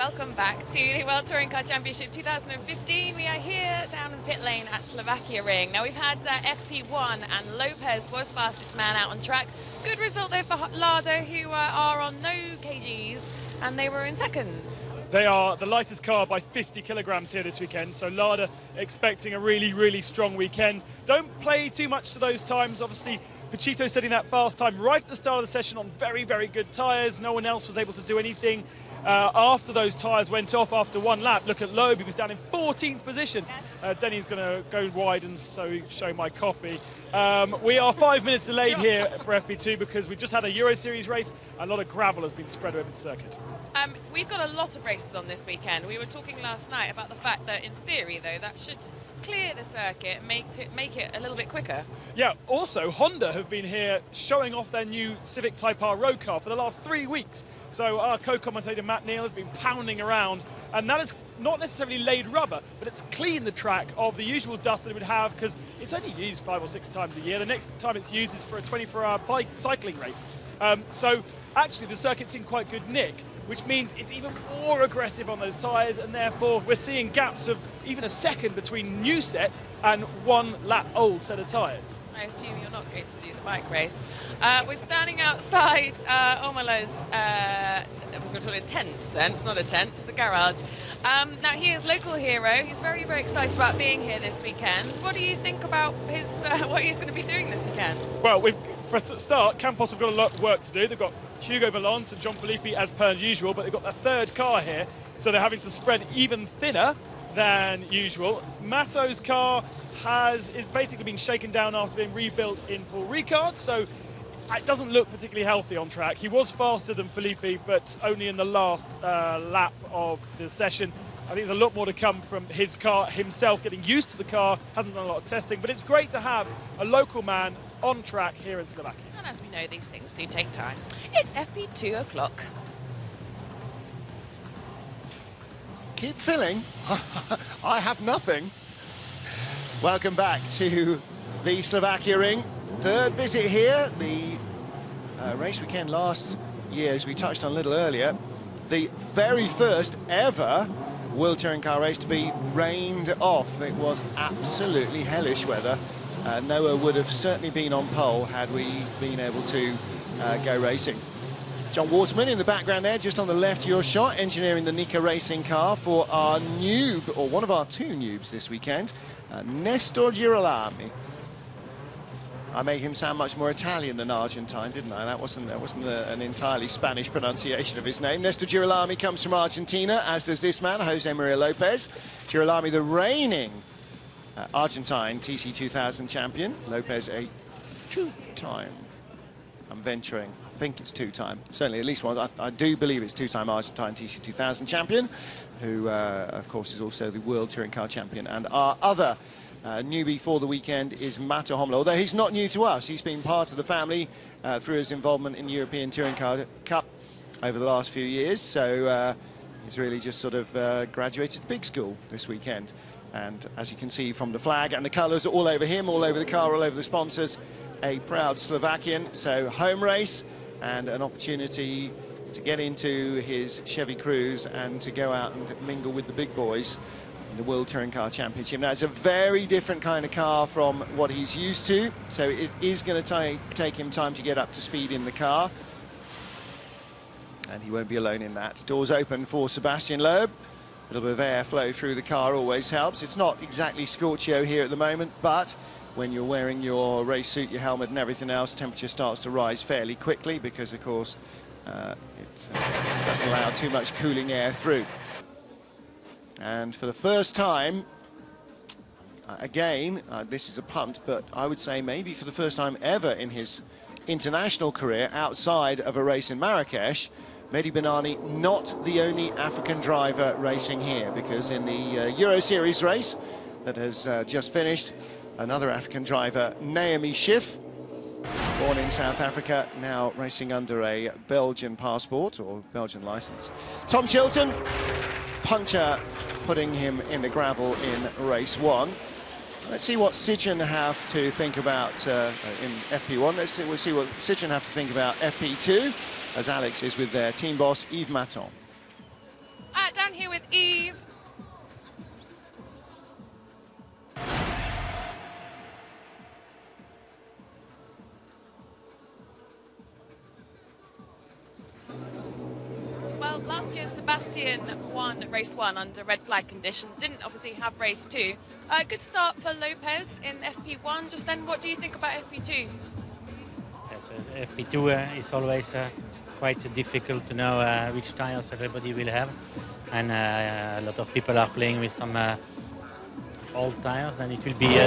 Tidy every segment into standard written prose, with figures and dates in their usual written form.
welcome back to the World Touring Car Championship 2015. We are here down in pit lane at Slovakiaring. Now we've had FP1 and Lopez was fastest man out on track. Good result though for Lada, who are on no kgs, and they were in second. They are the lightest car by 50 kilograms here this weekend, so Lada expecting a really strong weekend. Don't play too much to those times. Obviously, Pachito setting that fast time right at the start of the session on very good tyres. No one else was able to do anything after those tyres went off after one lap. Look at Loeb, he was down in 14th position. Denny's going to go wide and show my coffee. We are 5 minutes delayed here for FP2 because we've just had a Euro Series race. A lot of gravel has been spread over the circuit. We've got a lot of races on this weekend. We were talking last night about the fact that in theory though that should clear the circuit and make it a little bit quicker. Yeah, also Honda have been here showing off their new Civic Type R road car for the last 3 weeks. So our co-commentator Matt Neal has been pounding around, and that is not necessarily laid rubber, but it's cleaned the track of the usual dust that it would have because it's only used 5 or 6 times a year. The next time it's used is for a 24-hour bike cycling race. So actually the circuit's in quite good nick, which means it's even more aggressive on those tyres, and therefore we're seeing gaps of even a second between new set and 1 lap old set of tyres. I assume you're not going to do the bike race. We're standing outside Omalo's, I was going to call it a tent then, it's not a tent, it's the garage. Now he is local hero, he's very excited about being here this weekend. What do you think about his what he's going to be doing this weekend? Well, for a start, Campos have got a lot of work to do. They've got Hugo Valence and John Filippi as per usual, but they've got their third car here, so they're having to spread even thinner than usual. Matto's car is basically been shaken down after being rebuilt in Paul Ricard, so it doesn't look particularly healthy on track. He was faster than Filippi, but only in the last lap of the session. I think there's a lot more to come from his car himself, getting used to the car, hasn't done a lot of testing, but it's great to have a local man on track here in Slovakia. And as we know, these things do take time. It's FP2 o'clock. Keep filling. I have nothing. Welcome back to the Slovakiaring. Third visit here. The race weekend last year, as we touched on a little earlier, the very first ever World Touring Car race to be rained off. It was absolutely hellish weather. Noah would have certainly been on pole had we been able to go racing. John Waterman in the background there, just on the left of your shot, engineering the Nika racing car for our noob, or one of our 2 noobs this weekend, Nestor Girolami. I made him sound much more Italian than Argentine, didn't I? That wasn't an entirely Spanish pronunciation of his name. Nestor Girolami comes from Argentina, as does this man, Jose Maria Lopez. Girolami, the reigning Argentine TC2000 champion. Lopez, a 2-time, I'm venturing, I think it's 2-time, certainly at least one. I do believe it's 2-time Argentine TC2000 champion, who, of course, is also the World Touring Car champion. And our other newbie for the weekend is Matto Homolo, although he's not new to us. He's been part of the family through his involvement in the European Touring Car Cup over the last few years, so he's really just sort of graduated big school this weekend. And as you can see from the flag and the colours all over him, all over the car, all over the sponsors, a proud Slovakian. So home race and an opportunity to get into his Chevy Cruze and to go out and mingle with the big boys in the World Touring Car Championship. Now, it's a very different kind of car from what he's used to, so it is going to take him time to get up to speed in the car. And he won't be alone in that. Doors open for Sebastian Loeb. A little bit of airflow through the car always helps. It's not exactly scorchio here at the moment, but when you're wearing your race suit, your helmet and everything else, temperature starts to rise fairly quickly because, of course, it doesn't allow too much cooling air through. And for the first time, again, this is a punt, but I would say maybe for the first time ever in his international career outside of a race in Marrakesh, Mehdi Benani not the only African driver racing here, because in the Euro Series race that has just finished, another African driver, Naomi Schiff, born in South Africa, now racing under a Belgian passport or Belgian license. Tom Chilton, puncture putting him in the gravel in race 1. Let's see what Citroën have to think about in FP1. We'll see what Citroën have to think about FP2, as Alex is with their team boss, Yves Maton. Eve. Well, last year Sebastian won race 1 under red flag conditions. Didn't obviously have race 2. Good start for Lopez in FP1. Just then, what do you think about FP2? Yes, FP2 is always quite difficult to know which tires everybody will have, and a lot of people are playing with some old tires, and it will be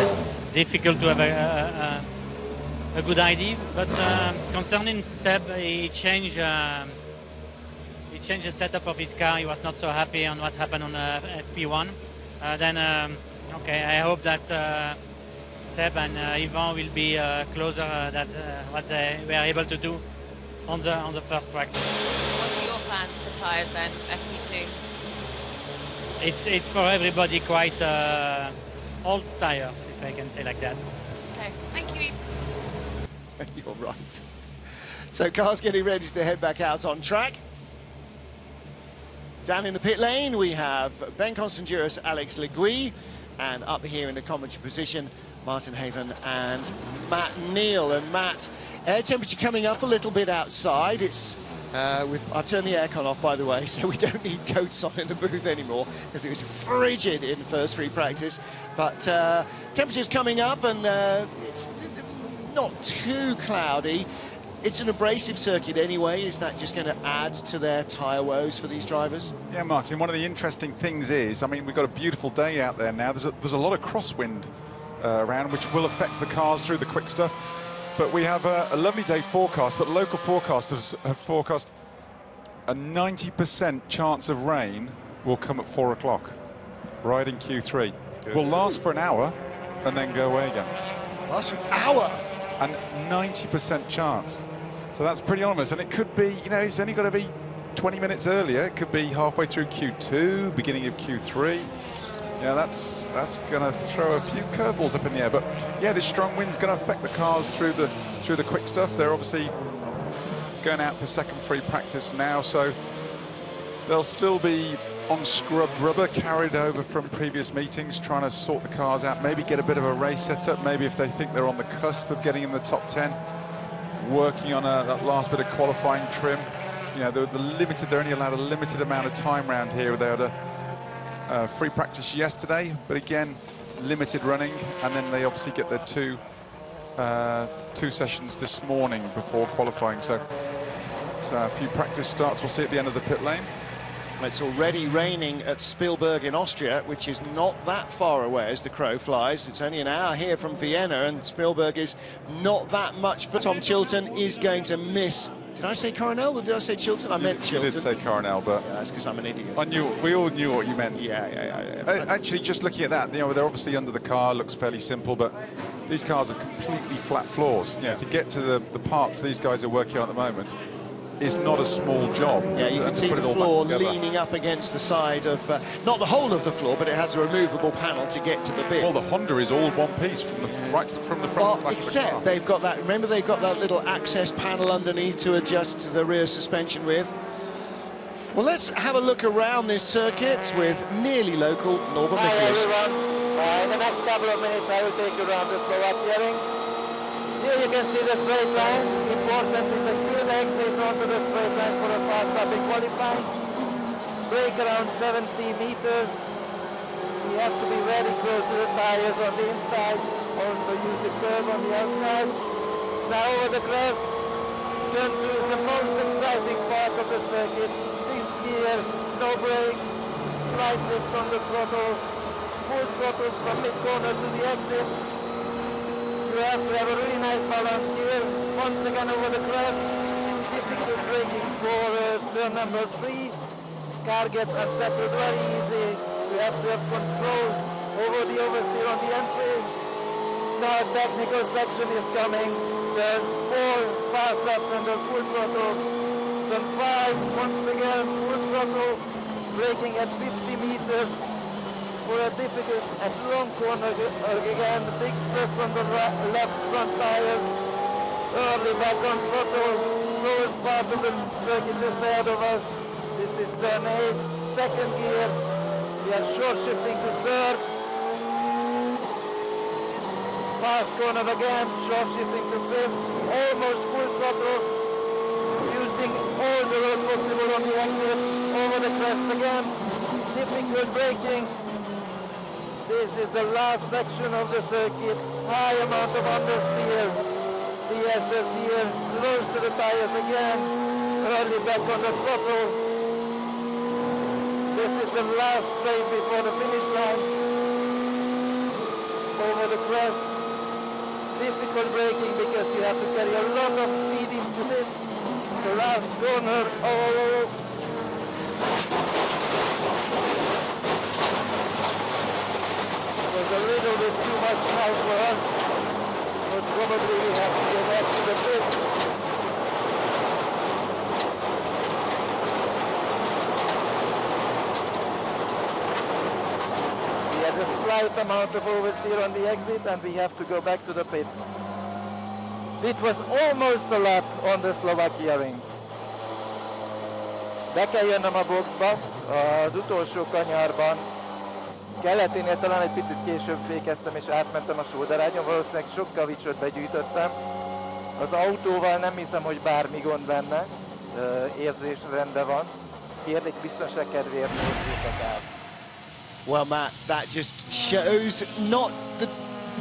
difficult to have a good idea. But concerning Seb, he changed the setup of his car. He was not so happy on what happened on FP1. Okay, I hope that Seb and Ivan will be closer than what they were able to do on the first practice. What are your plans for tyres then, FP2? It's for everybody quite old tires, if I can say like that. Okay, thank you. You're right. So cars getting ready to head back out on track. Down in the pit lane we have Ben Constanduros, Alex Le Guy, and up here in the commentary position, Martin Haven and Matt Neal. And Matt, air temperature coming up a little bit outside. It's I've turned the aircon off, by the way, so we don't need coats on in the booth anymore because it was frigid in first free practice. But temperature's coming up, and it's not too cloudy. It's an abrasive circuit anyway. Is that just going to add to their tyre woes for these drivers? Yeah, Martin, one of the interesting things is, I mean, we've got a beautiful day out there now. There's a lot of crosswind around, which will affect the cars through the quick stuff. But we have a lovely day forecast, but local forecasters have forecast a 90% chance of rain will come at 4 o'clock, right in Q3. Will last for an hour and then go away again. Last for an hour? And 90% chance. So that's pretty ominous, and it could be, you know, it's only got to be 20 minutes earlier. It could be halfway through Q2, beginning of Q3. Yeah, that's going to throw a few curveballs up in the air. But yeah, this strong wind's going to affect the cars through the quick stuff. They're obviously going out for second free practice now, so they'll still be on scrubbed rubber, carried over from previous meetings, trying to sort the cars out, maybe get a bit of a race setup, maybe if they think they're on the cusp of getting in the top 10, working on that last bit of qualifying trim. You know, they're only allowed a limited amount of time round here. They had a free practice yesterday, but again, limited running, and then they obviously get their two sessions this morning before qualifying. So it's a few practice starts we'll see at the end of the pit lane. It's already raining at Spielberg in Austria, which is not that far away as the crow flies. It's only an hour here from Vienna, and Spielberg is not that much. For Tom Chilton is going to miss. Did I say Coronel or did I say Chilton? I meant Chilton. You did say Coronel, but yeah, that's because I'm an idiot. We all knew what you meant. Yeah. Actually, just looking at that, you know, they're obviously under the car. Looks fairly simple, but these cars are completely flat floors. You know, to get to the parts these guys are working on at the moment is not a small job. Yeah, you can see the floor leaning up against the side of, not the whole of the floor, but it has a removable panel to get to the bit. Well, the Honda is all one piece from the right from the front. Well, except they've got that. Remember, they've got that little access panel underneath to adjust the rear suspension with. Well, let's have a look around this circuit with nearly local Norbert Nicholas. Hi everyone. In the next couple of minutes, I will take you around the Slovakiaring. Here you can see the straight line. Important is a good exit onto the straight line for a fast lap in qualifying. Brake around 70 meters. We have to be very close to the tires on the inside. Also use the curb on the outside. Now over the crest. Turn 2 is the most exciting part of the circuit. 6th gear, no brakes, slight lift on the throttle, full throttle from mid-corner to the exit. You have to have a really nice balance here. Once again over the crest. Difficult braking for turn number 3. Car gets unsettled very easy. You have to have control over the oversteer on the entry. Now a technical section is coming. Turns 4, fast left under full throttle. Turn 5, once again full throttle. Braking at 50 meters. For a difficult and long corner again, big stress on the left front tires. Early back on throttle, slowest part of the circuit just ahead of us. This is turn 8, second gear, We are short shifting to third. Fast corner again, short shifting to fifth. Almost full throttle. Using all the road possible on the exit. Over the crest again. Difficult braking. This is the last section of the circuit. High amount of understeer. The SS here, close to the tires again. Early back on the throttle. This is the last straight before the finish line. Over the crest. Difficult braking because you have to carry a lot of speed into this. The last corner. Oh. It was a little bit too much now for us. But probably we have to go back to the pit. We had a slight amount of oversteer on the exit and we have to go back to the pits. It was almost a lap on the Slovakiaring. Be kell jönnöm a boxba, az utolsó kanyarban. Keleténél talán egy picit később fékeztem és átmentem a sódarányon, valószínűleg sokkal vicsot begyűjtöttem. Az autóval nem hiszem, hogy bármi gond lenne, érzés rendben van. Kérlek, biztonság kedvéért nézzétek át. Well, Matt, that just shows not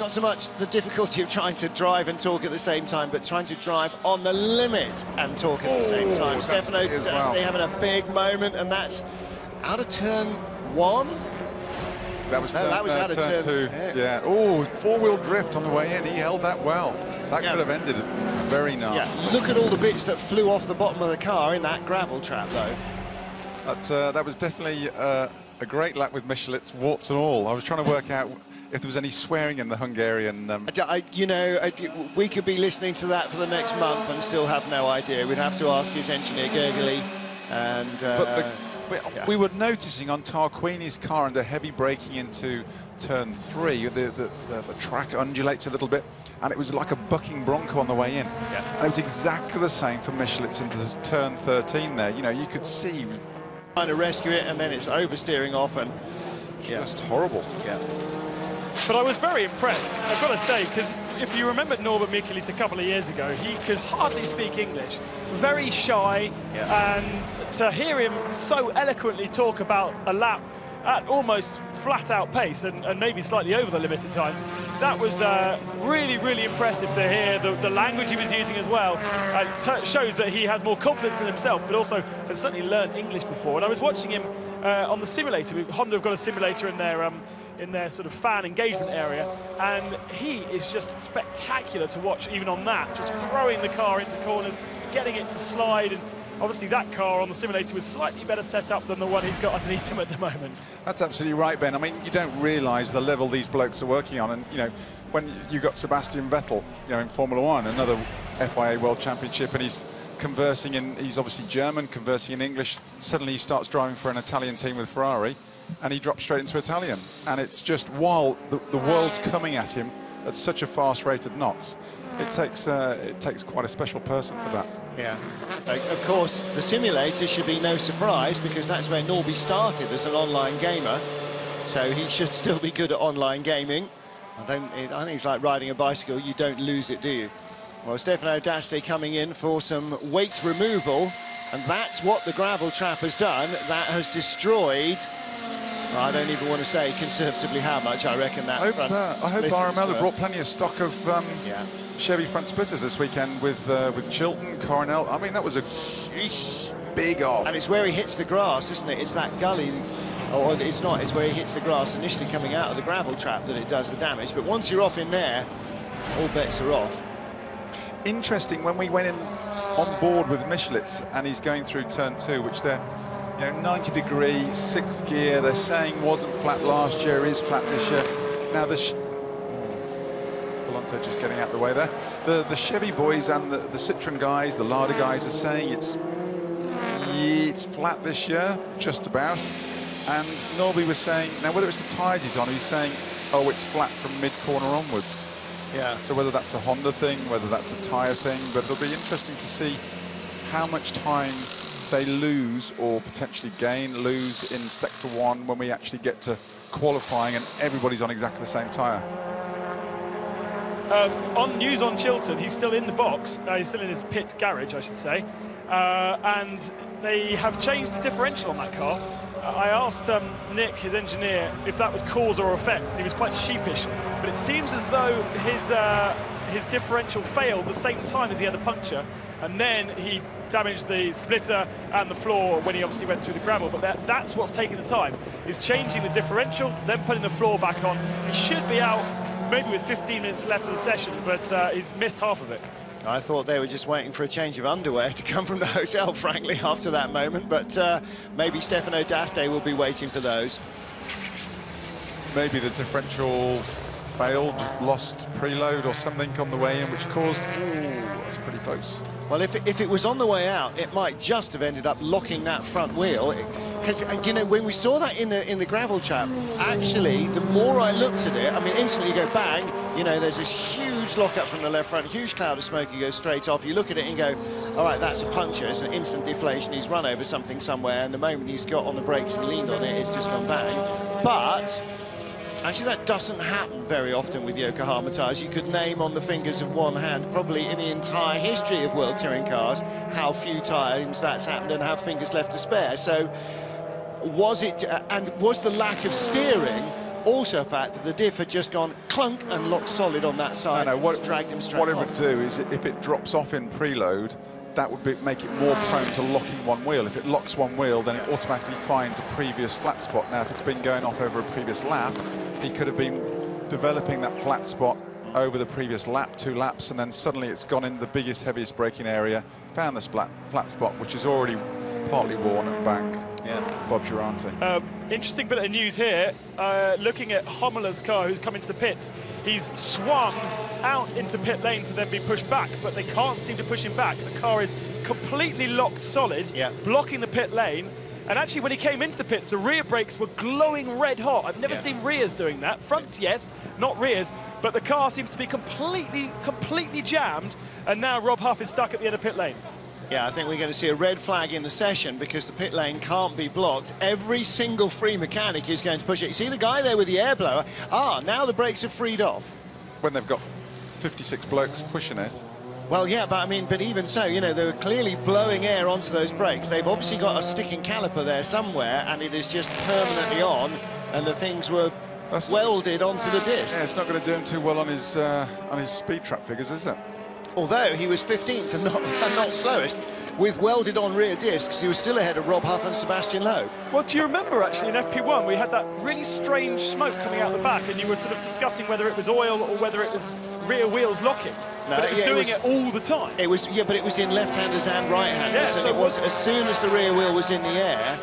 so much the difficulty of trying to drive and talk at the same time, but trying to drive on the limit and talk at the same time. Stefano Dasti having a big moment, and that's out of turn 1. That was out of turn 2. Yeah. Oh, four-wheel drift on the way in. He held that well. That could have ended very nasty. Yeah. Look at all the bits that flew off the bottom of the car in that gravel trap, though. That was definitely a great lap with Michelit's, warts and all. I was trying to work out if there was any swearing in the Hungarian. We could be listening to that for the next month and still have no idea. We'd have to ask his engineer, Gergely. And we were noticing on Tarquini's car under heavy braking into turn 3, the track undulates a little bit, and it was like a bucking bronco on the way in. Yeah. And it was exactly the same for Michelit's into turn 13 there. You know, you could see. Trying to rescue it, and then it's oversteering off, and just horrible. Yeah. But I was very impressed, I've got to say, because if you remember Norbert Michelis a couple of years ago, he could hardly speak English, very shy, and to hear him so eloquently talk about a lap at almost flat-out pace and maybe slightly over the limit at times, that was really, really impressive to hear. The language he was using as well shows that he has more confidence in himself, but also has certainly learned English before. And I was watching him on the simulator. Honda have got a simulator in their sort of fan engagement area, and he is just spectacular to watch even on that, just throwing the car into corners, getting it to slide, and obviously that car on the simulator was slightly better set up than the one he's got underneath him at the moment. That's absolutely right, Ben. I mean, you don't realise the level these blokes are working on, and you know, when you got Sebastian Vettel, you know, in Formula One, another FIA World Championship, and he's obviously German, conversing in English, suddenly he starts driving for an Italian team with Ferrari, and he drops straight into Italian. And it's just, while the world's coming at him at such a fast rate of knots, it takes quite a special person for that. Yeah. Of course, the simulator should be no surprise, because that's where Norby started as an online gamer, so he should still be good at online gaming. I think it's like riding a bicycle, you don't lose it, do you? Well, Stefano Dasti coming in for some weight removal, and that's what the gravel trap has done. That has destroyed, I don't even want to say conservatively how much. I reckon that I hope Baramella brought plenty of stock of Chevy front splitters this weekend with Chilton, Coronel. I mean, that was a big off. And it's where he hits the grass, isn't it? It's that gully. Or it's not, it's where he hits the grass initially coming out of the gravel trap that it does the damage. But once you're off in there, all bets are off. Interesting, when we went in on board with Michelit's and he's going through turn 2, which they're 90 degree, 6th gear, they're saying wasn't flat last year, is flat this year. Now Volonto just getting out of the way there. The Chevy boys and the Citroen guys, the Lada guys are saying it's flat this year, just about. And Norby was saying, now whether it's the tyres he's on, he's saying, oh, it's flat from mid-corner onwards. Yeah. So whether that's a Honda thing, whether that's a tyre thing, but it'll be interesting to see how much time they lose or potentially lose in Sector 1 when we actually get to qualifying and everybody's on exactly the same tyre? On news on Chilton, he's still in the box. He's still in his pit garage, I should say. And they have changed the differential on that car. I asked Nick, his engineer, if that was cause or effect, and he was quite sheepish. But it seems as though his differential failed the same time as he had a puncture, and then he damaged the splitter and the floor when he obviously went through the gravel. But that's what's taking the time, is changing the differential, then putting the floor back on. He should be out maybe with 15 minutes left of the session, but he's missed half of it. I thought they were just waiting for a change of underwear to come from the hotel, frankly, after that moment. But maybe Stefano D'Aste will be waiting for those. Maybe the differential failed, lost preload or something on the way in, which caused... Ooh, that's pretty close. Well, if it was on the way out, it might just have ended up locking that front wheel. Because, you know, when we saw that in the gravel trap, actually, the more I looked at it, I mean, instantly you go bang, you know, there's this huge lock-up from the left front, huge cloud of smoke, you go straight off. You look at it and go, all right, that's a puncture. It's an instant deflation. He's run over something somewhere, and the moment he's got on the brakes and leaned on it, it's just gone bang. But actually, that doesn't happen very often with Yokohama tyres. You could name on the fingers of one hand, probably in the entire history of World Touring cars, how few times that's happened and have fingers left to spare. So was it, and was the lack of steering also a fact that the diff had just gone clunk and locked solid on that side? No, what dragged him straight What it off. would do is, if it drops off in preload, that would make it more prone to locking one wheel. If it locks one wheel, then it automatically finds a previous flat spot. Now, if it's been going off over a previous lap, he could have been developing that flat spot over the previous lap, 2 laps, and then suddenly it's gone in the biggest, heaviest braking area, found this flat spot, which is already partly worn and back. Yeah. Bob Durante. Interesting bit of news here. Looking at Homola's car, who's come into the pits, he's swung out into pit lane to then be pushed back, but they can't seem to push him back. The car is completely locked solid, blocking the pit lane. And actually, when he came into the pits, the rear brakes were glowing red hot. I've never seen rears doing that. Fronts, yes, not rears. But the car seems to be completely jammed. And now Rob Huff is stuck at the end of pit lane. Yeah, I think we're going to see a red flag in the session because the pit lane can't be blocked. Every single free mechanic is going to push it. You see the guy there with the air blower? Ah, now the brakes are freed off. When they've got 56 blokes pushing it. Well, yeah, but I mean, but even so, you know, they were clearly blowing air onto those brakes. They've obviously got a sticking caliper there somewhere, and it is just permanently on, and the things were welded onto the disc. Yeah, it's not going to do him too well on his speed trap figures, is it? Although he was 15th and not slowest, with welded-on rear discs, he was still ahead of Rob Huff and Sebastian Loeb. Well, do you remember, actually, in FP1, we had that really strange smoke coming out the back, and you were sort of discussing whether it was oil or whether it was rear wheels locking. No, but it was doing it all the time. It was, yeah, but it was in left-handers and right-handers. Yeah, and so it was as soon as the rear wheel was in the air.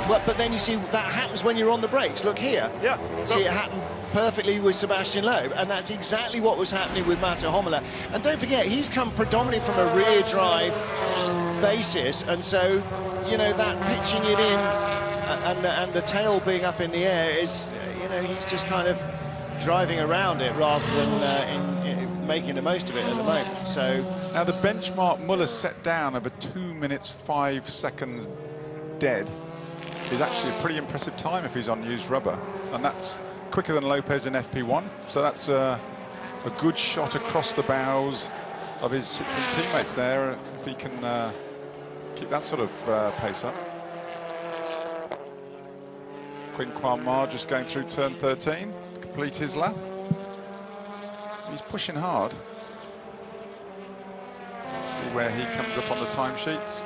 But then you see that happens when you're on the brakes. Look here. Yeah. See, it happened perfectly with Sebastian Loeb, and that's exactly what was happening with Mato Homola. And don't forget, he's come predominantly from a rear drive basis, and so, you know, that pitching it in and the tail being up in the air is, you know, he's just kind of driving around it rather than in making the most of it at the moment. So now the benchmark Muller set down of a 2 minutes 5 seconds dead is actually a pretty impressive time if he's on used rubber, and that's quicker than Lopez in FP1, so that's a good shot across the bows of his Citroen teammates there, if he can keep that sort of pace up. Quinquan Mar just going through turn 13, complete his lap. He's pushing hard. See where he comes up on the timesheets.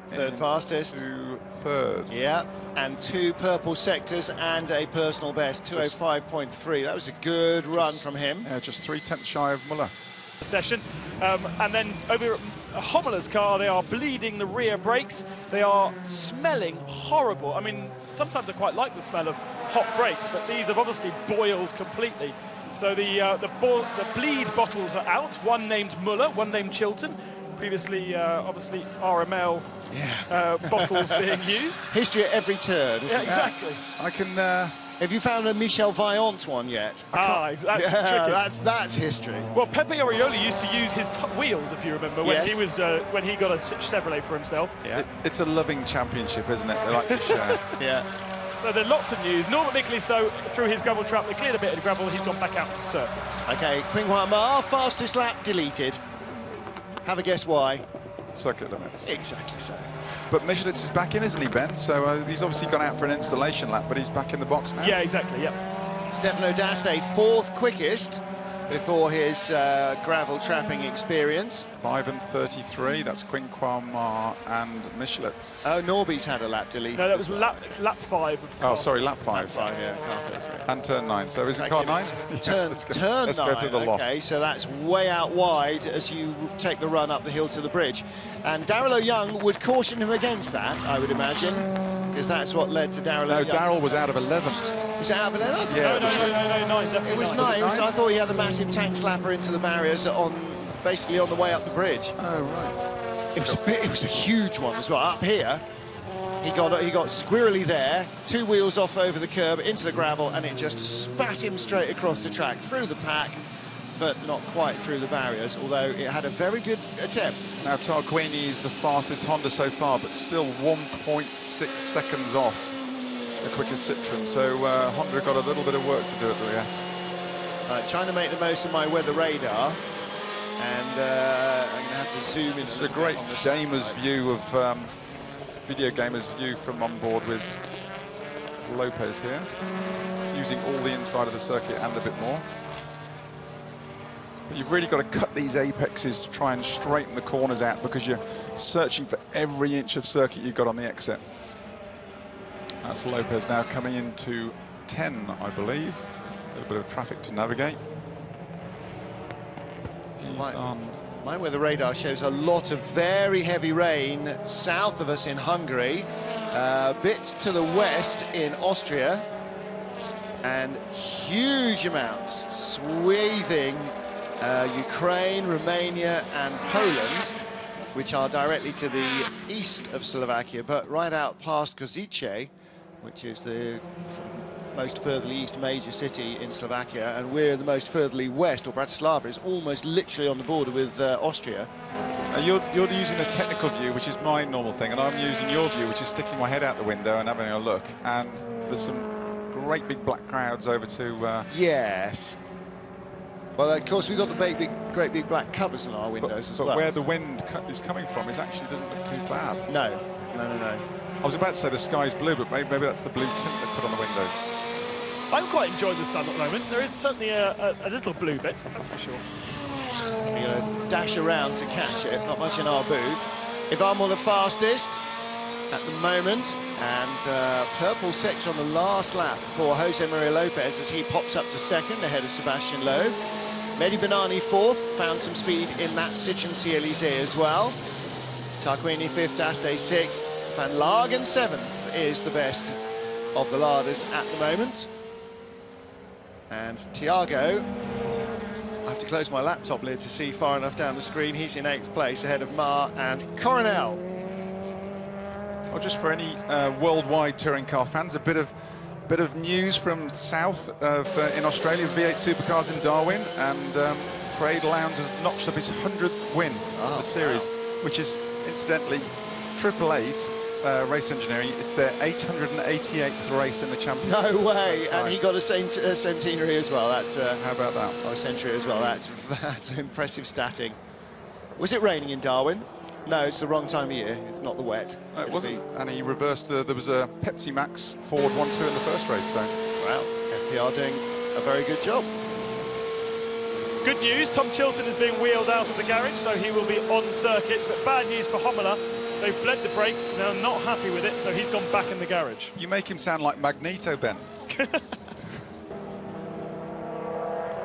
Third fastest. To third. Yeah, and 2 purple sectors and a personal best, 205.3. That was a good run from him. Yeah, just 3/10 shy of Muller. Session, and then over at Homola's car, they are bleeding the rear brakes. They are smelling horrible. I mean, sometimes I quite like the smell of hot brakes, but these have obviously boiled completely. So the bleed bottles are out. One named Muller, one named Chilton. Previously, obviously, RML bottles being used. History at every turn, isn't Yeah, exactly. I can Have you found a Michel Vaillant one yet? That's tricky. That's history. Well, Pepe Orioli used to use his wheels, if you remember, when Yes. he was when he got a Chevrolet for himself. Yeah. It's a loving championship, isn't it? They like to share. Yeah. So there are lots of news. Norbert Nicholas, though, through his gravel trap, they cleared a bit of gravel. He's gone back out to circuit. Okay, Qinghua Ma, fastest lap deleted. Have a guess why? Circuit limits. Exactly so. But Michelitz is back in, isn't he, Ben? So he's obviously gone out for an installation lap, but he's back in the box now. Yeah, exactly, yeah. Stefano D'Aste, 4th quickest before his gravel trapping experience. 5 and 33, that's Qinghua and Michelitz. Oh, Norby's had a lap deleted. No, that was lap 5. Of Oh, sorry, lap 5. Lap 5, yeah, car 33. And turn 9. So is it car 9? Turn let's 9, go through the lot. okay, so that's way out wide as you take the run up the hill to the bridge. And Daryl O'Young would caution him against that, I would imagine, because that's what led to Daryl No, O'Young. Daryl was out of 11. Was it out of 11? Yeah. No, 9. Definitely It was 9. 9. I thought he had a massive tank slapper into the barriers basically on the way up the bridge. Oh, right. It was a huge one as well. Up here, he got squirrely there, 2 wheels off over the curb into the gravel, and it just spat him straight across the track, through the pack, but not quite through the barriers, although it had a very good attempt. Now, Tarquini is the fastest Honda so far, but still 1.6 seconds off the quickest Citroen. So Honda got a little bit of work to do at the Riyadh. Trying to make the most of my weather radar, and I'm going to have to zoom in. It's a great gamer's view of video gamer's view from on board with Lopez here, using all the inside of the circuit and a bit more. But you've really got to cut these apexes to try and straighten the corners out, because you're searching for every inch of circuit you've got on the exit. That's Lopez now coming into 10, I believe. A little bit of traffic to navigate. He's on. My weather radar shows a lot of very heavy rain south of us in Hungary, a bit to the west in Austria, and huge amounts swathing Ukraine, Romania and Poland, which are directly to the east of Slovakia, but right out past Košice, which is the sort of most furtherly east major city in Slovakia, and we're the most furtherly west, or Bratislava is almost literally on the border with Austria. You're using the technical view, which is my normal thing, and I'm using your view, which is sticking my head out the window and having a look. And there's some great big black clouds over to... Yes. Well, of course, we've got the great big black covers on our windows as well. But where the wind is coming from is actually doesn't look too bad. No. I was about to say the sky's blue, but maybe that's the blue tint they put on the windows. I'm quite enjoying the sun at the moment. There is certainly a little blue bit, that's for sure. We're going to dash around to catch it, not much in our booth. Ivamo the fastest at the moment, and purple sector on the last lap for Jose Maria Lopez as he pops up to second ahead of Sebastian Loeb. Mehdi Benani fourth, found some speed in that Citroen C-Elysée as well. Tarquini fifth, D'Aste sixth, Van Lagen seventh is the best of the larders at the moment. And Thiago, I have to close my laptop lid to see far enough down the screen. He's in 8th place ahead of Ma and Coronel. Well, just for any worldwide touring car fans, a bit of news from south of in Australia, V8 Supercars in Darwin, and Craig Lowndes has notched up his 100th win of the series, which is incidentally 888 Race Engineering. It's their 888th race in the championship. No way, and he got a centenary as well. That's how about that? Oh, a century as well. That's impressive statting. Was it raining in Darwin? No, it's the wrong time of year. It's not the wet. No, it wasn't. And he reversed. There was a Pepsi Max Ford 1-2 in the first race. So, well, FPR doing a very good job. Good news, Tom Chilton is being wheeled out of the garage, so he will be on circuit. But bad news for Hommela. They've bled the brakes, they're not happy with it, so he's gone back in the garage. You make him sound like Magneto, Ben.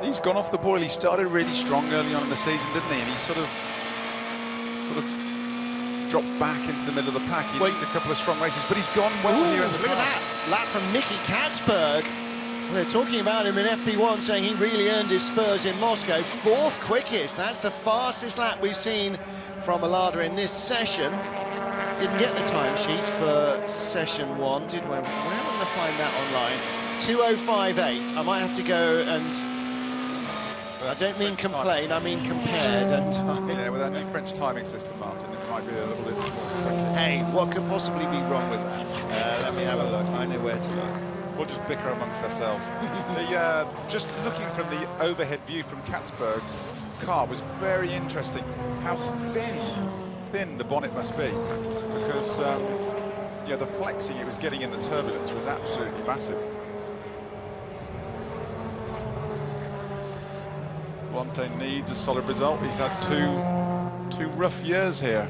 He's gone off the boil. He started really strong early on in the season, didn't he? And he sort of dropped back into the middle of the pack. He needs a couple of strong races, but he's gone well here in the look at that lap from Nicky Katzberg. We're talking about him in FP1, saying he really earned his spurs in Moscow. 4th quickest. That's the fastest lap we've seen from a Lada in this session. Didn't get the timesheet for session 1, did we? Where am I going to find that online? 2:05.8. I might have to go and... I don't mean complain, I mean compared. And yeah, with that new French timing system, Martin, it might be a little bit more tricky. Hey, what could possibly be wrong with that? Let me have a look. I know where to look. We'll just bicker amongst ourselves. Just looking from the overhead view from Katzberg's car was very interesting. How thin the bonnet must be, because yeah, the flexing it was getting in the turbulence was absolutely massive. Blonte needs a solid result. He's had two rough years here.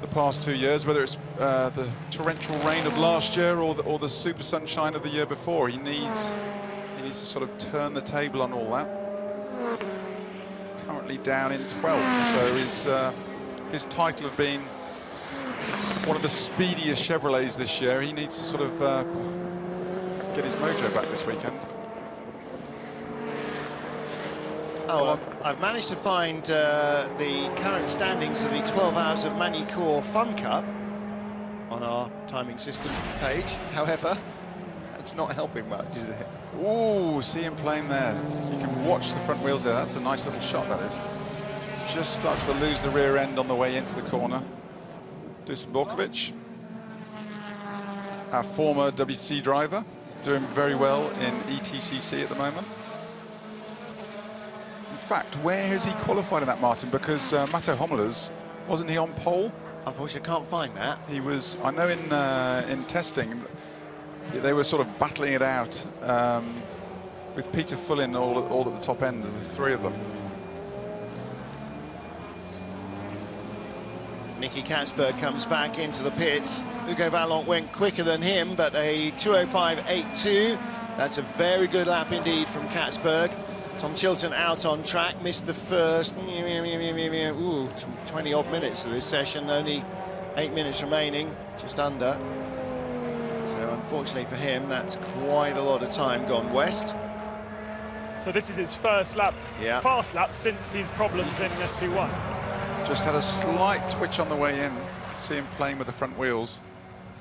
The past 2 years, whether it's the torrential rain of last year or the super sunshine of the year before, he needs to sort of turn the table on all that. Currently down in 12th, so his title of being one of the speediest Chevrolets this year, he needs to sort of get his mojo back this weekend. Oh, I've managed to find the current standings of the 12 Hours of Manicourt Fun Cup on our timing system page. However, it's not helping much, is it? Ooh, see him playing there. You can watch the front wheels there. That's a nice little shot, that is. Just starts to lose the rear end on the way into the corner. Dusan Borkovic, our former WTC driver, doing very well in ETCC at the moment. In fact, where has he qualified in that, Martin? Because Matto Hommelers, wasn't he on pole? Unfortunately, I can't find that. He was, I know in testing, they were sort of battling it out with Peter Fullin all at the top end, the three of them. Nicky Katzberg comes back into the pits. Hugo Vallon went quicker than him, but a 2:05.82. That's a very good lap indeed from Katzberg. Tom Chilton out on track, missed the first 20 odd minutes of this session, only 8 minutes remaining, just under. So unfortunately for him, that's quite a lot of time gone west. So this is his first lap, yeah, fast lap since his problems in FP1. Just had a slight twitch on the way in. You can see him playing with the front wheels.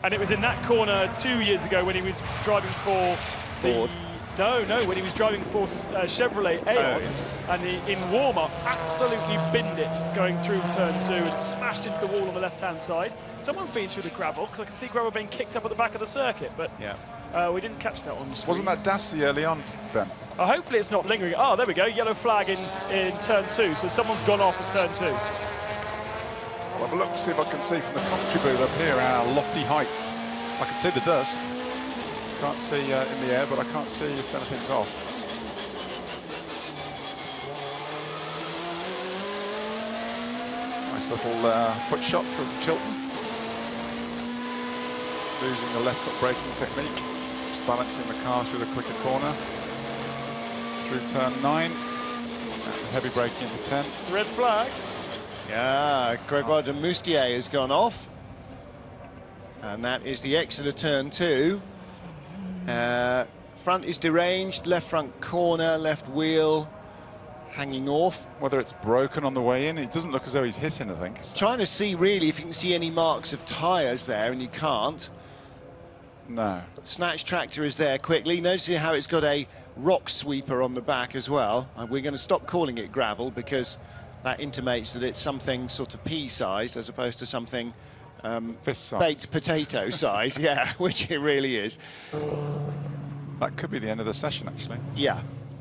And it was in that corner 2 years ago when he was driving for Ford. When he was driving for Chevrolet Aeon, and he, in warm-up, absolutely binned it going through turn 2 and smashed into the wall on the left-hand side. Someone's been through the gravel, because I can see gravel being kicked up at the back of the circuit, but yeah, we didn't catch that on the screen. Wasn't that Dasty early on, Ben? Hopefully it's not lingering. Oh, there we go, yellow flag in turn 2, so someone's gone off at turn 2. I'll have a look, see if I can see from the commentary booth up here our lofty heights. I can see the dust. Can't see in the air, but I can't see if anything's off. Nice little foot shot from Chilton. Losing the left foot braking technique. Just balancing the car through the quicker corner. Through turn 9. And heavy braking into 10. Red flag. Yeah, Gregoire de Moustier has gone off. And that is the exit of turn 2. Front is deranged, left front corner, left wheel hanging off. Whether it's broken on the way in, it doesn't look as though he's hit anything. So. Trying to see really if you can see any marks of tyres there, and you can't. No. Snatch tractor is there quickly. Noticing how it's got a rock sweeper on the back as well. We're going to stop calling it gravel because that intimates that it's something sort of pea-sized as opposed to something baked potato size, yeah, which it really is. That could be the end of the session, actually. Yeah.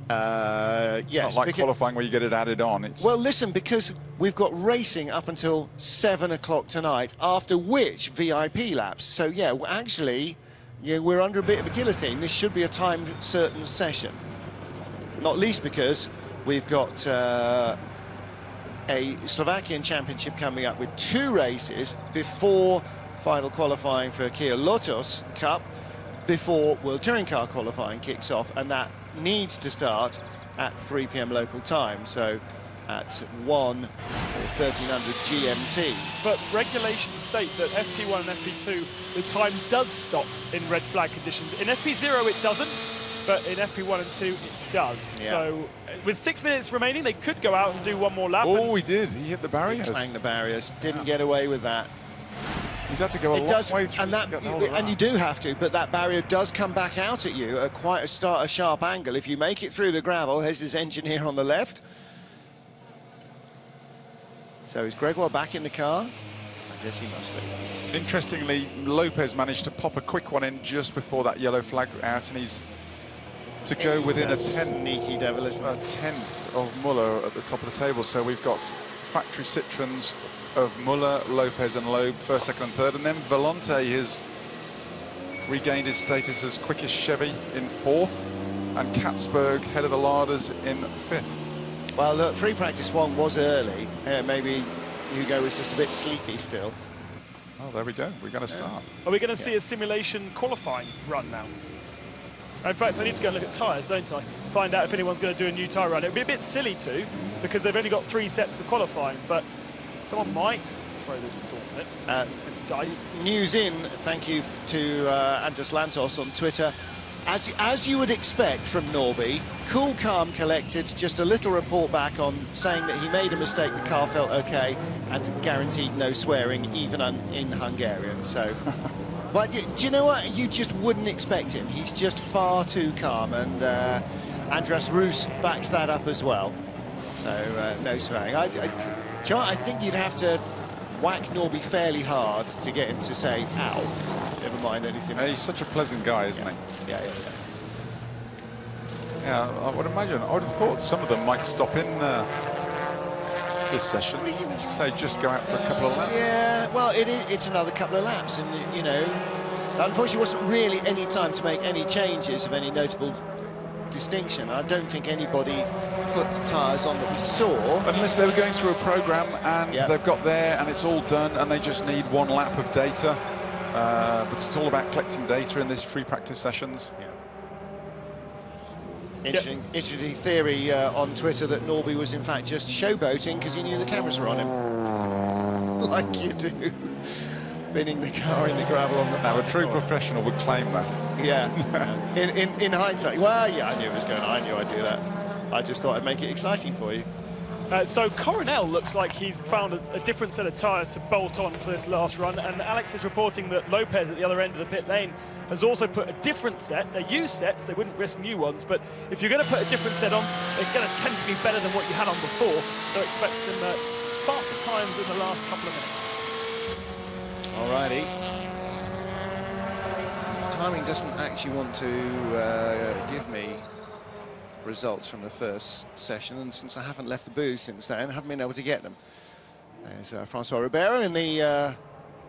It's yes, not like qualifying where you get it added on. It's... Well, listen, because we've got racing up until 7 o'clock tonight, after which VIP laps. So, yeah, actually, we're under a bit of a guillotine. This should be a time-certain session. Not least because we've got a Slovakian championship coming up with 2 races before final qualifying for Kia Lotus Cup, before World Touring Car qualifying kicks off, and that needs to start at 3 p.m. local time, so at 1 or 1300 GMT. But regulations state that FP1 and FP2, the time does stop in red flag conditions. In FP0 it doesn't, but in FP1 and 2 it does. Yeah. So with 6 minutes remaining, they could go out and do one more lap. Oh, he did. He hit the barriers. He clanged the barriers. Didn't get away with that. He's had to go a long way through. And you do have to, but that barrier does come back out at you at quite a sharp angle. If you make it through the gravel, here's his engineer on the left. So is Gregoire back in the car? I guess he must be. Interestingly, Lopez managed to pop a quick one in just before that yellow flag out, and he's to go within a sneaky devil, isn't a tenth of Muller at the top of the table. So we've got factory Citroens of Muller, Lopez and Loeb, first, second and third, and then Volante has regained his status as quickest Chevy in fourth, and Katzberg, head of the larders, in fifth. Well, look, free practice one was early. Maybe Hugo was just a bit sleepy still. Oh, there we go. We're going to start. Are we going to see a simulation qualifying run now? In fact, I need to go and look at tyres, don't I? Find out if anyone's going to do a new tyre run. It would be a bit silly to, because they've only got 3 sets for qualifying, but someone might throw the thought at it. Dice. News in, thank you to Andres Lantos on Twitter. As you would expect from Norby, cool, calm, collected, just a little report back on saying that he made a mistake, the car felt okay, and guaranteed no swearing, even in Hungarian. So, but do you know what? You just wouldn't expect him. He's just far too calm, and Andras Roos backs that up as well. So, no swearing. I think you'd have to whack Norby fairly hard to get him to say, ow, never mind anything. He's such a pleasant guy, isn't he? Yeah. Yeah, I would imagine. I would have thought some of them might stop in this session. Say, just go out for a couple of laps. Yeah, well, it's another couple of laps, and, you know, unfortunately wasn't really any time to make any changes of any notable distinction. I don't think anybody put tyres on that we saw. Unless they were going through a programme and they've got there and it's all done and they just need one lap of data, because it's all about collecting data in these free practice sessions. Interesting theory on Twitter that Norby was in fact just showboating because he knew the cameras were on him. Like you do. Spinning the car in the gravel on the Now, a true professional would claim that. Yeah. in hindsight. Well, yeah, I knew it was going on. I knew I'd do that. I just thought I'd make it exciting for you. So Coronel looks like he's found a different set of tyres to bolt on for this last run, and Alex is reporting that Lopez at the other end of the pit lane has also put a different set. They're used sets, they wouldn't risk new ones, but if you're going to put a different set on, they're going to tend to be better than what you had on before, so expect some faster times in the last couple of minutes. Alrighty. Timing doesn't actually want to give me results from the first session, and since I haven't left the booth since then, I haven't been able to get them. There's Francois Ribeiro in the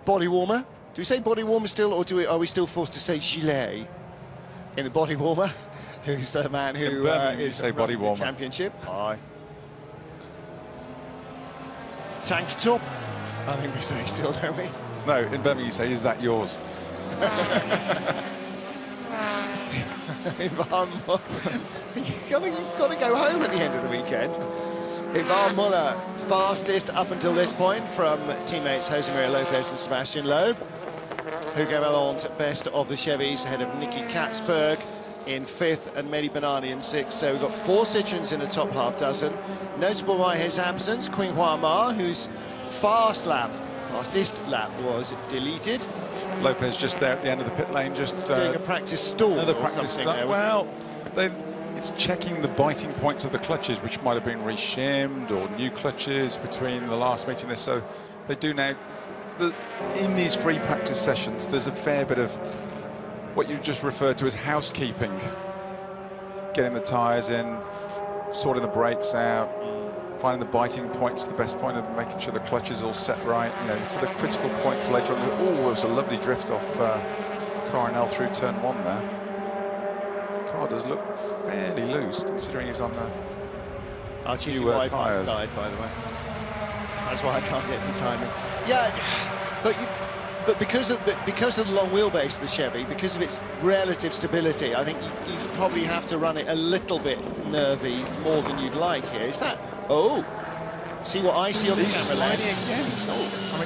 body warmer. Do we say body warmer still, or are we still forced to say gilet in the body warmer? Who's the man who is say body warmer championship? Aye. Tank top, I think we say still, don't we? No, in Birmingham you say, is that yours? You've got to go home at the end of the weekend. Ivan Muller, fastest up until this point from teammates Jose Maria Lopez and Sebastian Loeb. Hugo Vallant, best of the Chevys, ahead of Nicky Katzberg in fifth and Mehdi Banani in sixth. So we've got 4 Citroens in the top half dozen. Notable by his absence, Qinghua Ma, whose fastest lap was deleted. Lopez just there at the end of the pit lane, just doing a practice stall. Another practice stall. Well, it's checking the biting points of the clutches, which might have been reshimmed, or new clutches between the last meeting. So they do now. In these free practice sessions, there's a fair bit of what you just referred to as housekeeping, getting the tyres in, sorting the brakes out, finding the biting points, the best point of making sure the clutch is all set right, you know, for the critical points later on. Oh, there was a lovely drift off Coronel through turn 1 there. The car does look fairly loose, considering he's on the newer tyres. Died, by the way. That's why I can't get any timing. Yeah, but because of the long wheelbase of the Chevy, because of its relative stability, I think you probably have to run it a little bit nervy more than you'd like here. Is that? Oh, see what I see on the camera lens. Again.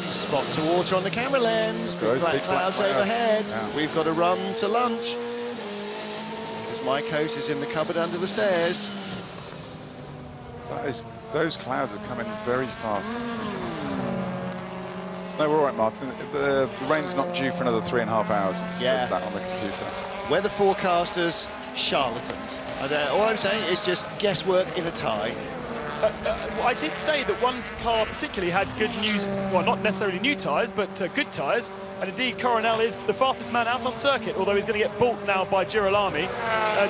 Spots of water on the camera lens. Big black clouds overhead. Yeah. We've got to run to lunch because my coat is in the cupboard under the stairs. Those clouds are coming very fast. No, we're all right, Martin. The rain's not due for another 3.5 hours. It says that on the computer. Weather forecasters, charlatans. All I'm saying is just guesswork in a tie. I did say that one car particularly had good news, well, not necessarily new tyres, but good tyres, and indeed Coronel is the fastest man out on circuit, although he's going to get balked now by Girolami,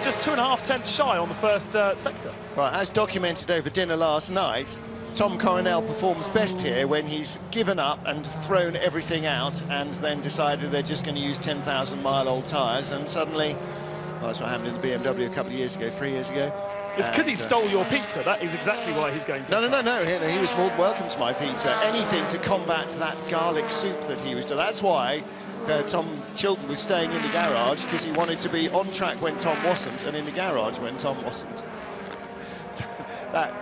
just 2.5 tenths shy on the first sector. Right, as documented over dinner last night, Tom Coronel performs best here when he's given up and thrown everything out and then decided they're just going to use 10,000-mile-old tyres, and suddenly, well, that's what happened in the BMW a couple of years ago, 3 years ago. It's because he stole your pizza. That is exactly why he's going so No. He was more than welcome to my pizza. Anything to combat that garlic soup that he was doing. That's why Tom Chilton was staying in the garage, because he wanted to be on track when Tom wasn't and in the garage when Tom wasn't. That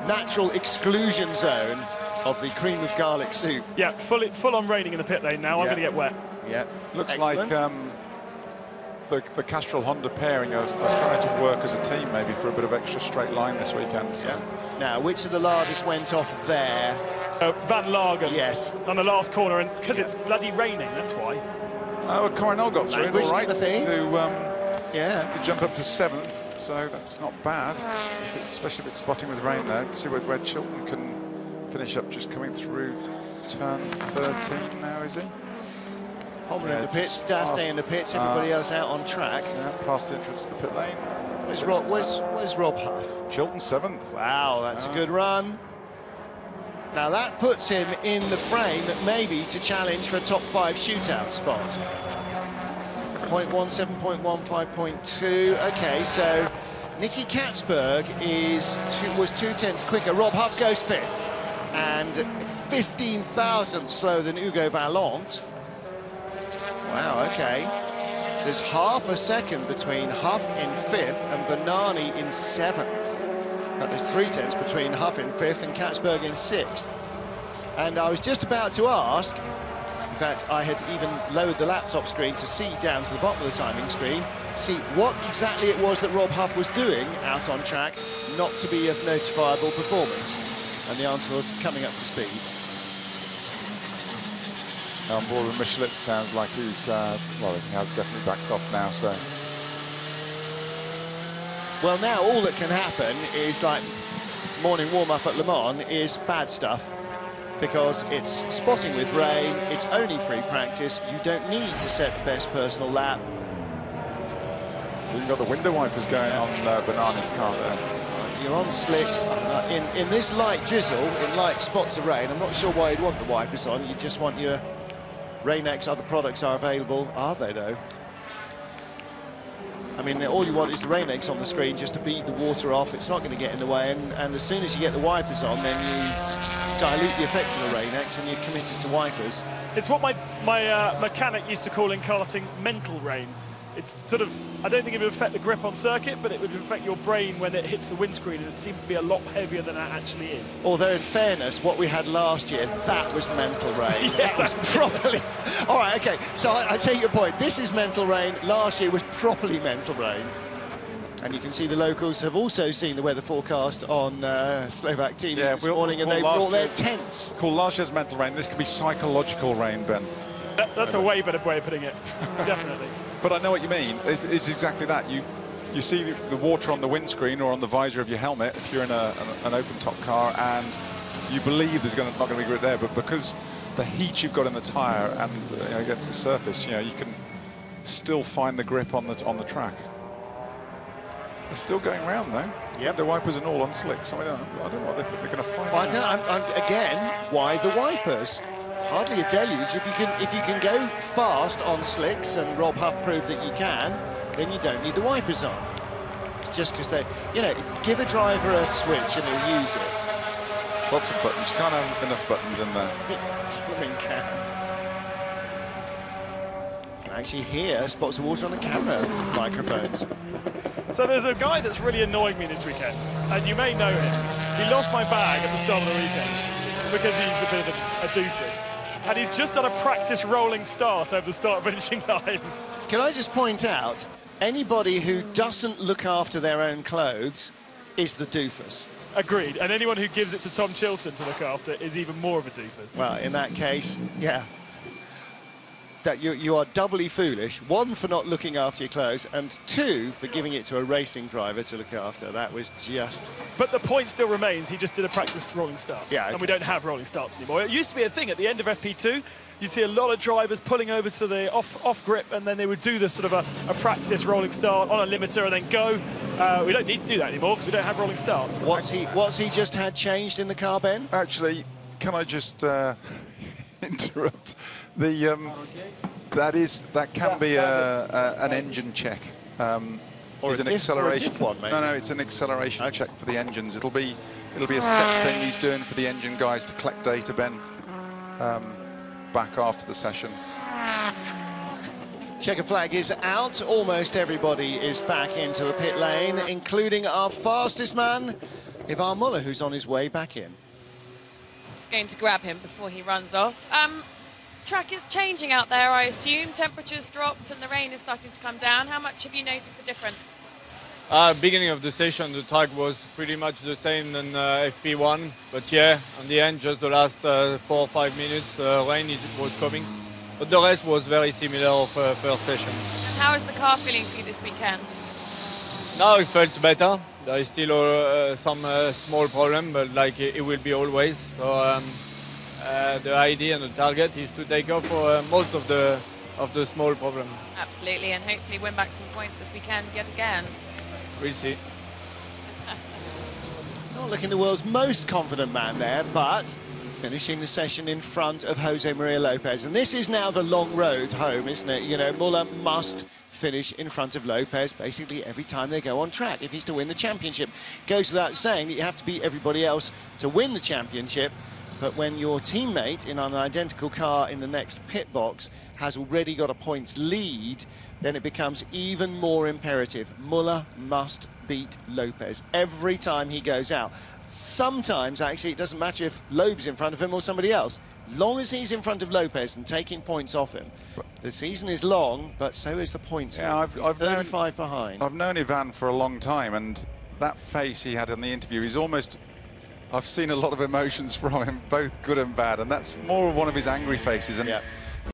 natural exclusion zone of the cream of garlic soup. Yeah, full on raining in the pit lane now. I'm going to get wet. Yeah. Looks Excellent. like the Castrol Honda pairing are trying to work as a team maybe for a bit of extra straight line this weekend. So. Yeah. Now, which of the larders went off there? Van Lagen. Yes. On the last corner, and because it's bloody raining, that's why. Well, Coronel got through it all right to jump up to 7th, so that's not bad, especially if it's spotting with rain there. Let's see where Chilton can finish up, just coming through turn 13 now, is he? Holman in the pits, Dasty in the pits, everybody else out on track. Yeah, past the entrance to the pit lane. Where's Rob Huff? Chilton 7th. Wow, that's a good run. Now that puts him in the frame maybe to challenge for a top 5 shootout spot. 0.17, 0.15, 0.2. Okay, so Nicky Katzberg was 2 tenths quicker. Rob Huff goes 5th and 15 thousandths slower than Hugo Vallant. Wow, okay. So there's half a second between Huff in 5th and Bernani in 7th. But there's 3 tenths between Huff in 5th and Katzberg in 6th. And I was just about to ask, in fact, I had even lowered the laptop screen to see down to the bottom of the timing screen, to see what exactly it was that Rob Huff was doing out on track, not to be of notifiable performance. And the answer was coming up to speed. On board with Michelet, sounds like he's, well, he has definitely backed off now, so. Well, now all that can happen is, like morning warm-up at Le Mans, is bad stuff, because it's spotting with rain, it's only free practice, you don't need to set the best personal lap. So you've got the window wipers going on Bernani's car there. You're on slicks, in this light drizzle, in light spots of rain. I'm not sure why you'd want the wipers on, you just want your Rain-X. Other products are available, are they though? I mean, all you want is the Rain-X on the screen just to beat the water off. It's not going to get in the way, and as soon as you get the wipers on, then you dilute the effect of the Rain-X and you're committed to wipers. It's what my mechanic used to call in karting mental rain. It's sort of, I don't think it would affect the grip on circuit, but it would affect your brain when it hits the windscreen, and it seems to be a lot heavier than it actually is. Although, in fairness, what we had last year, that was mental rain. Yes, that was properly... All right, OK, so I take your point. This is mental rain. Last year was properly mental rain. And you can see the locals have also seen the weather forecast on Slovak TV this morning, and they brought their tents. Called last year's mental rain. This could be psychological rain, Ben. That's a way better way of putting it, definitely. But I know what you mean. It's exactly that. You see the water on the windscreen or on the visor of your helmet if you're in an open-top car, and you believe there's not going to be grip there, but because the heat you've got in the tyre and against the surface, you can still find the grip on the track. They're still going round though. Yep. The wipers and all on slicks. I don't know what they think they're going to find. Well, again, why the wipers? It's hardly a deluge. If you can go fast on slicks, and Rob Huff proved that you can, then you don't need the wipers on. It's just because they, give a driver a switch and he'll use it. Lots of buttons. You can't have enough buttons in there. Swimming can. You can actually hear spots of water on the camera microphones. So there's a guy that's really annoying me this weekend, and you may know him. He lost my bag at the start of the weekend because he's a bit of a doofus. And he's just done a practice rolling start over the start finishing line. Can I just point out, anybody who doesn't look after their own clothes is the doofus. Agreed. And anyone who gives it to Tom Chilton to look after is even more of a doofus. Well, in that case, yeah. That you are doubly foolish. One, for not looking after your clothes, and two, for giving it to a racing driver to look after. That was just... But the point still remains, he just did a practice rolling start. Yeah, okay. And we don't have rolling starts anymore. It used to be a thing at the end of FP2. You'd see a lot of drivers pulling over to the off grip, and then they would do this sort of a practice rolling start on a limiter and then go. We don't need to do that anymore because we don't have rolling starts. What's he just had changed in the car, Ben? Actually, can I just interrupt? That can be an engine check. Or an acceleration. Or a diff one, maybe. No, it's an acceleration check for the engines. It'll be a set thing he's doing for the engine guys to collect data, Ben. Back after the session. Checker flag is out. Almost everybody is back into the pit lane, including our fastest man, Ivan Muller, who's on his way back in. Just going to grab him before he runs off. Track is changing out there, I assume. Temperatures dropped and the rain is starting to come down. How much have you noticed the difference? Beginning of the session, the track was pretty much the same than FP1, but yeah, on the end, just the last 4 or 5 minutes, rain was coming. But the rest was very similar per session. And how is the car feeling for you this weekend? Now it felt better. There is still some small problem, but like it will be always. So the idea and the target is to take off most of the small problem. Absolutely, and hopefully win back some points this weekend yet again. We'll see. Not looking the world's most confident man there, but finishing the session in front of Jose Maria Lopez. And this is now the long road home, isn't it? You know, Muller must finish in front of Lopez basically every time they go on track if he's to win the championship. Goes without saying that you have to beat everybody else to win the championship. But when your teammate in an identical car in the next pit box has already got a points lead, then it becomes even more imperative. Muller must beat Lopez every time he goes out. Sometimes, actually, it doesn't matter if Loeb's in front of him or somebody else. Long as he's in front of Lopez and taking points off him. The season is long, but so is the points. Yeah, I've 35 behind. I've known Ivan for a long time, and that face he had in the interview is almost... I've seen a lot of emotions from him, both good and bad, and that's more of one of his angry faces. And yeah.